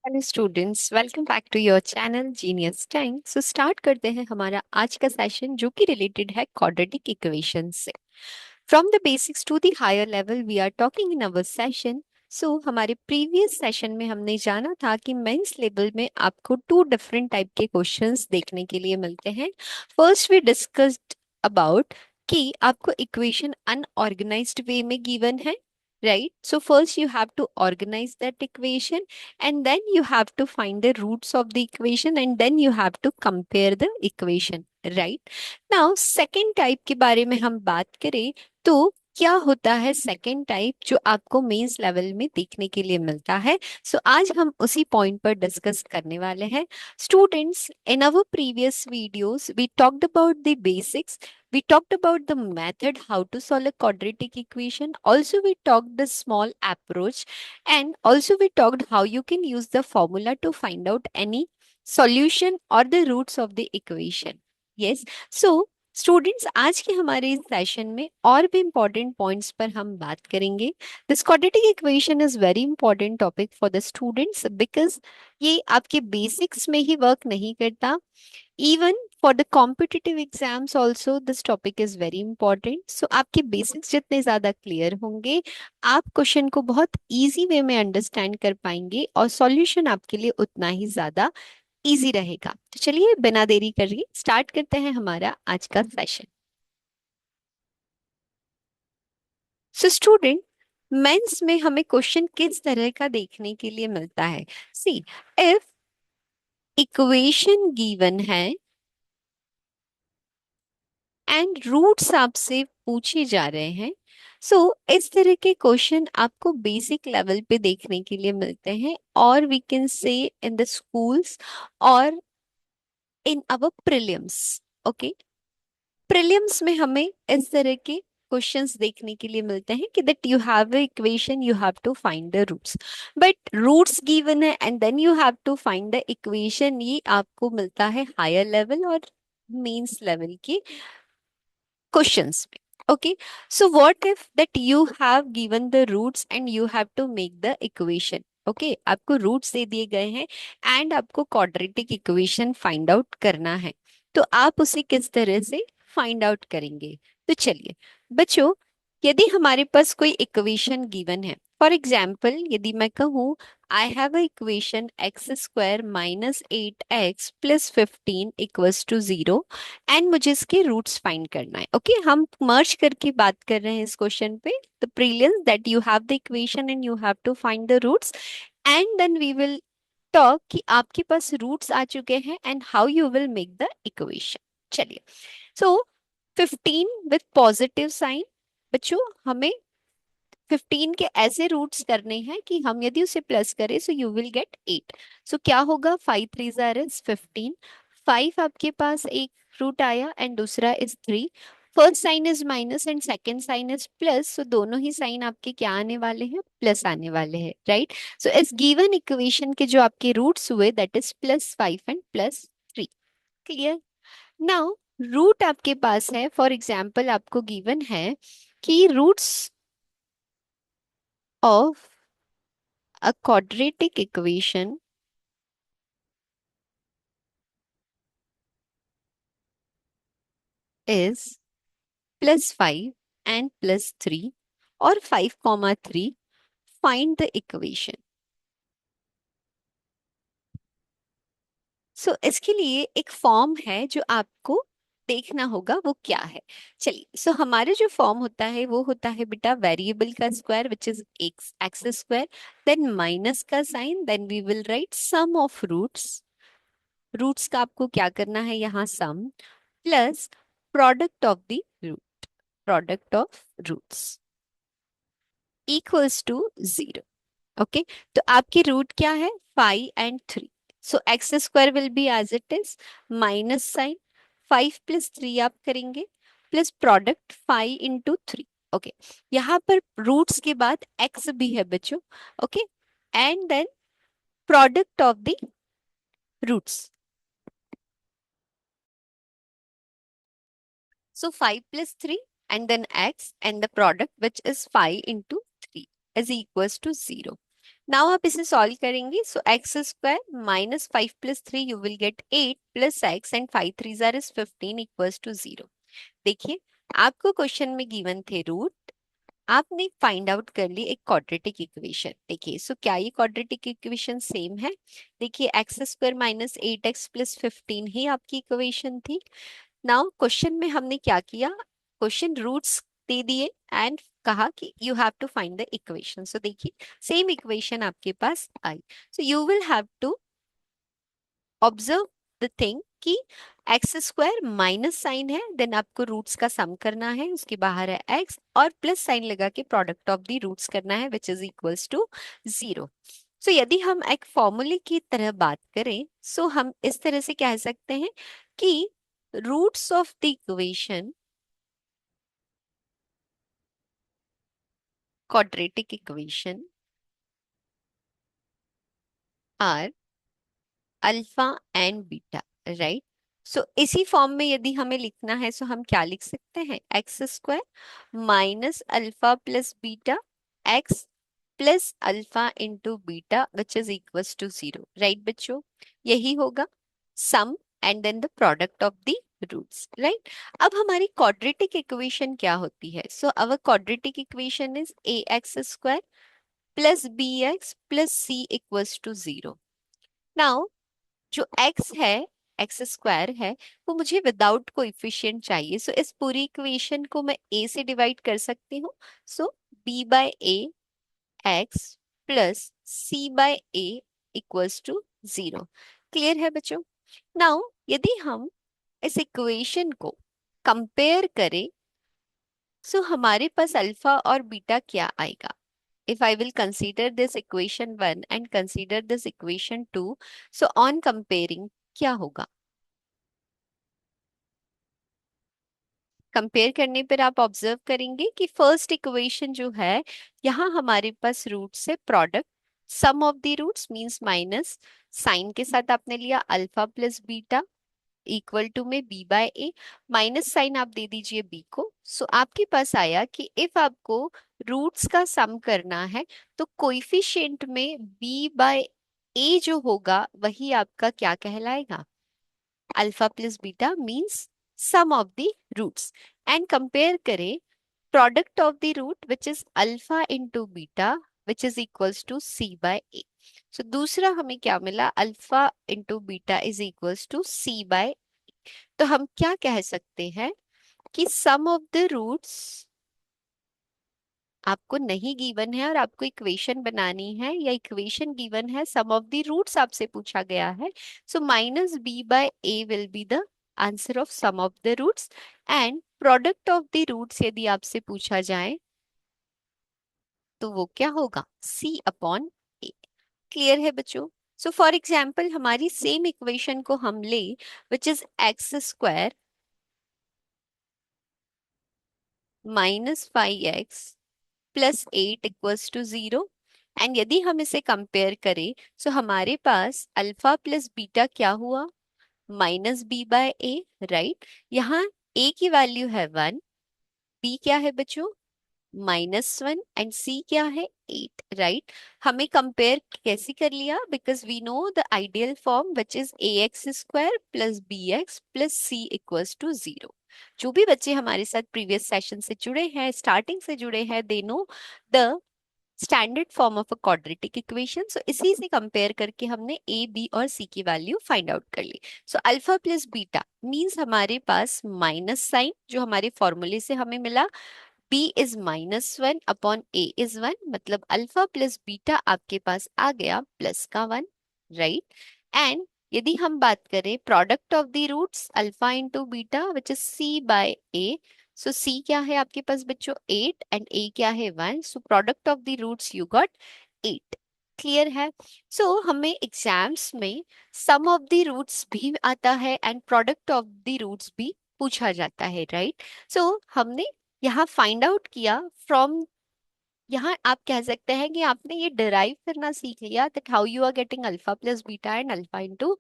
Hello students, welcome back to your channel genius time. So start करते हैं हमारा आज का सेशन जो कि रिलेटेड है क्वाड्रेटिक इक्वेशन से। From the basics to the higher level we are talking in our session. So हमारे प्रीवियस सेशन में हमने जाना था कि मेंस लेवल में आपको टू डिफरेंट टाइप के क्वेश्चंस देखने के लिए मिलते हैं। फर्स्ट वी डिस्कस्ड अबाउट कि आपको इक्वेशन अनऑर्गेनाइज्ड वे में गिवन है, right? So first you have to organize that equation, and then you have to find the roots of the equation, and then you have to compare the equation, right? Now second type के बारे में हम बात करें तो क्या होता है सेकेंड टाइप जो आपको मेंस लेवल में देखने के लिए मिलता है। सो आज हम उसी पॉइंट पर डिस्कस करने वाले हैं। Students, in our previous videos we talked about the basics. We talked about the method how to solve a quadratic equation. Also, we talked the small approach, and also we talked how you can use the formula to find out any solution or the roots of the equation. Yes. So students, आज के हमारे इस session में और भी important points पर हम बात करेंगे. This quadratic equation is very important topic for the students because ये आपके बेसिक्स में ही वर्क नहीं करता. Even for the competitive exams also this topic is very important. So आपके बेसिक्स जितने ज्यादा क्लियर होंगे, आप क्वेश्चन को बहुत इजी वे में अंडरस्टैंड कर पाएंगे और सॉल्यूशन आपके लिए उतना ही ज्यादा इजी रहेगा. तो चलिए बिना देरी करिए स्टार्ट करते हैं हमारा आज का सेशन. सो स्टूडेंट, मेंस में हमें क्वेश्चन किस तरह का देखने के लिए मिलता है. सी, इफ इक्वेशन गिवन है एंड रूट्स आपसे पूछे जा रहे हैं, सो इस तरह के क्वेश्चन आपको बेसिक लेवल पे देखने के लिए मिलते हैं, और we can say in the schools और इन अवर प्रीलिम्स. ओके, प्रीलिम्स में हमें इस तरह के क्वेश्चंस देखने के लिए मिलते हैं कि that you have a equation, you have to find the roots, but roots given है and then you have to find the equation. ये आपको मिलता है हायर लेवल और मेंस लेवल के questions में. Okay, so what if that you have given the roots and you have to make the equation. Okay, आपको roots दे दिए गए हैं एंड आपको क्वाड्रेटिक इक्वेशन फाइंड आउट करना है, तो आप उसे किस तरह से फाइंड आउट करेंगे. तो चलिए बच्चों, यदि हमारे पास कोई इक्वेशन गिवन है, फॉर एग्जाम्पल यदि मैं कहूँ I have a equation x square minus 8x plus 15 equals to 0, and मुझे इसके रूट्स फाइंड करना है. ओके, हम मर्ज करके बात कर रहे हैं इस क्वेश्चन पे. The prelims that you have the equation and you have to find the roots, and then we will talk कि आपके पास रूट्स आ चुके हैं and how you will make the equation. चलिए, सो 15 विथ पॉजिटिव साइन. बच्चों, हमें 15 के ऐसे रूट्स करने हैं कि हम यदि उसे प्लस करें सो यू विल गेट 8. सो क्या होगा, 5 3 इज 15. 5 आपके पास एक रूट आया एंड दूसरा is 3. First sign is minus and second sign is plus, so दोनों ही साइन आपके क्या आने वाले हैं, प्लस आने वाले हैं, राइट. सो इस गिवन इक्वेशन के जो आपके रूट्स हुए that is +5 and +3. Clear. Now root आपके पास है, फॉर एग्जाम्पल आपको गिवन है कि roots of a quadratic equation is +5 and +3 or 5, 3. Find the equation. सो इसके लिए एक फॉर्म है जो आपको देखना होगा, वो क्या है. चलिए, सो हमारे जो फॉर्म होता है वो होता है बेटा वेरिएबल का square which is x x square, then minus का sign, then we will write sum of roots. Roots का आपको क्या करना है यहाँ, sum plus product of the root, product of roots equals to 0. Okay, तो आपकी रूट क्या है, 5 and 3. So x square will be as it is, minus sign 5 + 3 आप करेंगे, प्लस प्रोडक्ट 5 × 3. ओके, यहाँ पर रूट्स के बाद एक्स भी है बच्चों. Okay, and then product of the roots. So 5 + 3 and then x, and the product which is 5 × 3 is equals to 0. Now आप इसे सॉल्व करेंगे, so x square minus 5 + 3 you will get 8 plus x and 5 3 जार is 15 equals to 0। देखिए, आपको question में given थे root, आपने find out कर ली एक क्वाड्रेटिक इक्वेशन। देखिए, सो क्या ये क्वाड्रेटिक इक्वेशन सेम है? देखिए, x square minus 8x plus 15 ही आपकी इक्वेशन थी। नाउ क्वेश्चन में हमने क्या किया, क्वेश्चन रूट्स दे दिए एंड कहा कि you have to find the equation. So देखिए, सेम इक्वेशन आपके पास आई। So you will have to observe the thing कि एक्स स्क्वायर माइनस साइन है, देन आपको रूट्स का सम करना है, उसके बाहर है एक्स, और प्लस साइन लगा के प्रोडक्ट ऑफ द रूट्स करना है विच इज इक्वल्स टू 0। सो यदि हम एक फॉर्मूले की तरह बात करें, सो हम इस तरह से कह सकते हैं कि roots of the equation quadratic equation are alpha and beta, right. So इसी फॉर्म में यदि हमें लिखना है, सो हम क्या लिख सकते हैं, x square minus alpha plus beta x plus alpha into beta which is equals to 0, right बच्चों? यही होगा sum and then the product of the roots, right. अब हमारी क्वाड्रेटिक इक्वेशन क्या होती है? So our quadratic equation is A x square plus B x plus C equals to 0। Now जो x है, एक्स स्क्वायर है, वो मुझे विदाउट कोएफिशिएंट चाहिए। सो इस पूरी इक्वेशन को मैं a से डिवाइड कर सकती हूँ। So b by a x plus c by a equals to 0। Clear है बच्चों? नाउ यदि हम इस इक्वेशन को कंपेयर करें, सो हमारे पास अल्फा और बीटा क्या आएगा? If I will consider this equation 1 and consider this equation 2, so on comparing क्या होगा? कंपेयर करने पर आप ऑब्जर्व करेंगे कि फर्स्ट इक्वेशन जो है, यहाँ हमारे पास रूट्स है, product sum of the roots means minus sign के साथ आपने लिया alpha plus beta equal to में b by a, minus sign आप दे दीजिए बी को। सो आपके पास आया कि इफ आपको रूट्स का सम करना है, तो कोइफिशिएंट में बी बाय ए जो होगा वही आपका क्या कहलाएगा, alpha plus beta means sum of the roots. And compare करें product of the root which is alpha into beta which is equals to c by A. So दूसरा हमें क्या मिला, alpha into beta is equals to c by. तो हम क्या कह सकते हैं कि सम ऑफ द रूट्स आपको नहीं गिवन है और आपको इक्वेशन बनानी है, या इक्वेशन गिवन है, सम ऑफ द रूट्स आपसे पूछा गया है। So minus B by A will be the answer of sum of the roots, and product of the roots यदि आपसे पूछा जाए तो वो क्या होगा, सी अपॉन ए। क्लियर है बच्चों? सो फॉर एग्जाम्पल हमारी सेम इक्वेशन को हम ले which is X square minus 5x plus 8 equals to 0। And यदि हम इसे कंपेयर करें, सो हमारे पास अल्फा प्लस बीटा क्या हुआ, minus B by A, right. यहाँ ए की वैल्यू है 1, बी क्या है बच्चों, -1, एंड सी क्या है 8, राइट। हमें कंपेयर कैसे कर लिया, because we know the ideal form which is A x square plus B x plus C equals to 0। जो भी बच्चे हमारे साथ प्रीवियस सेशन से जुड़े हैं, स्टार्टिंग से जुड़े हैं, they know the standard form of a quadratic equation. So इसी से कंपेयर करके हमने ए बी और सी की वैल्यू फाइंड आउट कर ली। So alpha plus beta means हमारे पास माइनस साइन जो हमारे फॉर्मूले से हमें मिला, b is -1 upon a is 1, मतलब अल्फा प्लस बीटा आपके पास आ गया प्लस का 1, राइट। एंड यदि हम बात करें product of the roots alpha into beta which is c by a, so c क्या है आपके पास बच्चों 8 एंड a क्या है 1, so product of the roots you got 8। Clear है? सो हमें एग्जाम्स में सम ऑफ द रूट्स भी आता है and product of the roots भी पूछा जाता है, राइट। सो हमने यहाँ फाइंड आउट किया फ्रॉम यहाँ आप कह सकते हैं कि आपने ये डिराइव करना सीख लिया that how you are getting alpha plus beta and alpha into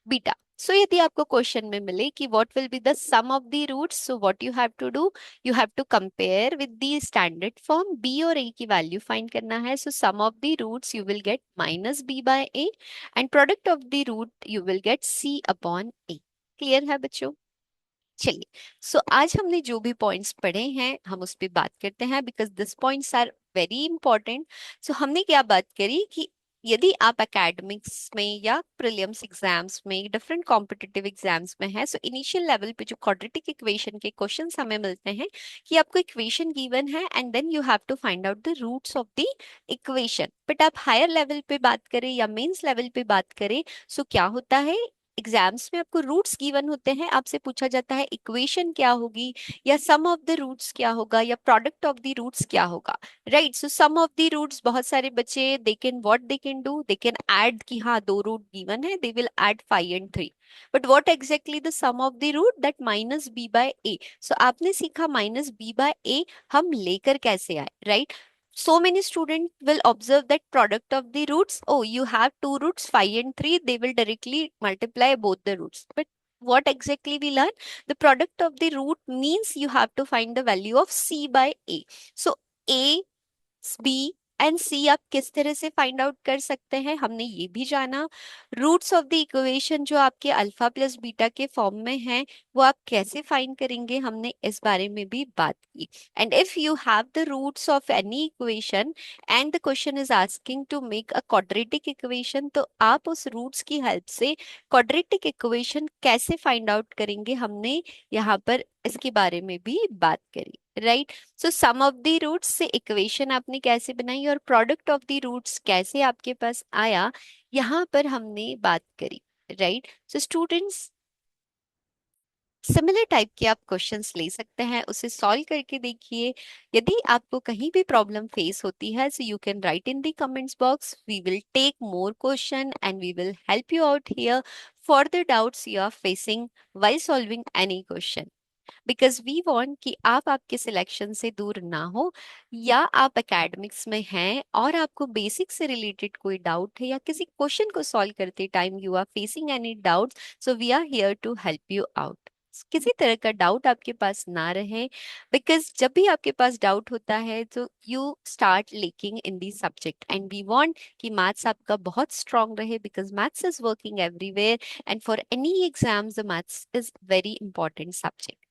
beta. So यदि आपको क्वेश्चन में मिले कि what will be the sum of the roots, so what you have to do, you have to compare with the standard form. B और A की value find करना है। So sum of the roots you will get minus B by A and product of the root you will get C upon A. Clear है बच्चों? चलिए, सो आज हमने जो भी पॉइंट्स पढ़े हैं हम उस पर बात करते हैं because this points are very important. So हमने क्या बात करी कि यदि आप एकेडमिक्स में या प्रीलिम्स एग्जाम्स में डिफरेंट कॉम्पिटिटिव एग्जाम्स में है, सो इनिशियल लेवल पे जो क्वाड्रेटिक इक्वेशन के क्वेश्चंस हमें मिलते हैं कि आपको इक्वेशन गिवन है and then you have to find out the roots of the equation. But आप हायर लेवल पे बात करें या मेंस लेवल पे बात करें, सो क्या होता है, एग्जाम्स में आपको रूट्स गिवन होते हैं, आपसे पूछा जाता है इक्वेशन क्या होगी या सम ऑफ द रूट्स क्या होगा या प्रोडक्ट ऑफ द रूट्स क्या होगा। Right, so sum of the roots, बहुत सारे बच्चे they can what they can do, they can add कि हाँ दो रूट गिवन है, they will add 5 and 3। But what exactly the sum of the root, that minus B by A. So आपने सीखा minus B by ए हम लेकर कैसे आए, right? So many students will observe that product of the roots. Oh, you have two roots, 5 and 3. They will directly multiply both the roots. But what exactly we learn? The product of the root means you have to find the value of c by a. So a, B and C आप किस तरह से find out कर सकते हैं हमने ये भी जाना। रूट्स ऑफ द इक्वेशन जो आपके अल्फा प्लस बीटा के फॉर्म में है वो आप कैसे फाइंड करेंगे हमने इस बारे में भी बात की। And if you have the roots of any equation and the question is asking to make a quadratic equation, तो आप उस रूट्स की हेल्प से क्वाड्रेटिक इक्वेशन कैसे फाइंड आउट करेंगे हमने यहाँ पर इसके बारे में भी बात करी। Right, so sum of the roots से इक्वेशन आपने कैसे बनाई और प्रोडक्ट ऑफ द रूट्स कैसे आपके पास आया, यहाँ पर हमने बात करी। Right, so students similar type के आप क्वेश्चंस ले सकते हैं, उसे सॉल्व करके देखिए। यदि आपको कहीं भी प्रॉब्लम फेस होती है, so you can write in the comments box, we will take more question and we will help you out here for the doubts you are facing while solving any question. Because we want कि आप आपके selection से दूर ना हो, या आप academics में हैं और आपको बेसिक से रिलेटेड कोई डाउट है या किसी क्वेश्चन को सॉल्व करते time you are facing any doubt, so we are here to help you out. किसी तरह का डाउट आपके पास ना रहे, बिकॉज जब भी आपके पास डाउट होता है तो you start lacking in the subject and we want कि मैथ्स आपका बहुत स्ट्रांग रहे because maths is working everywhere and for any exams the maths is very important subject.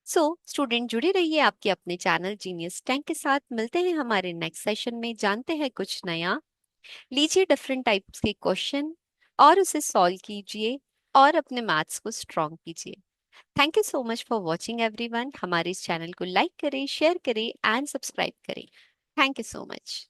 So student जुड़े रहिए आपके अपने चैनल जीनियस टैंक के साथ। मिलते हैं हमारे नेक्स्ट सेशन में, जानते हैं कुछ नया। लीजिए डिफरेंट टाइप्स के क्वेश्चन और उसे सॉल्व कीजिए और अपने मैथ्स को स्ट्रॉन्ग कीजिए। Thank you so much for watching everyone. हमारे इस चैनल को लाइक करें, शेयर करें एंड सब्सक्राइब करें। Thank you so much.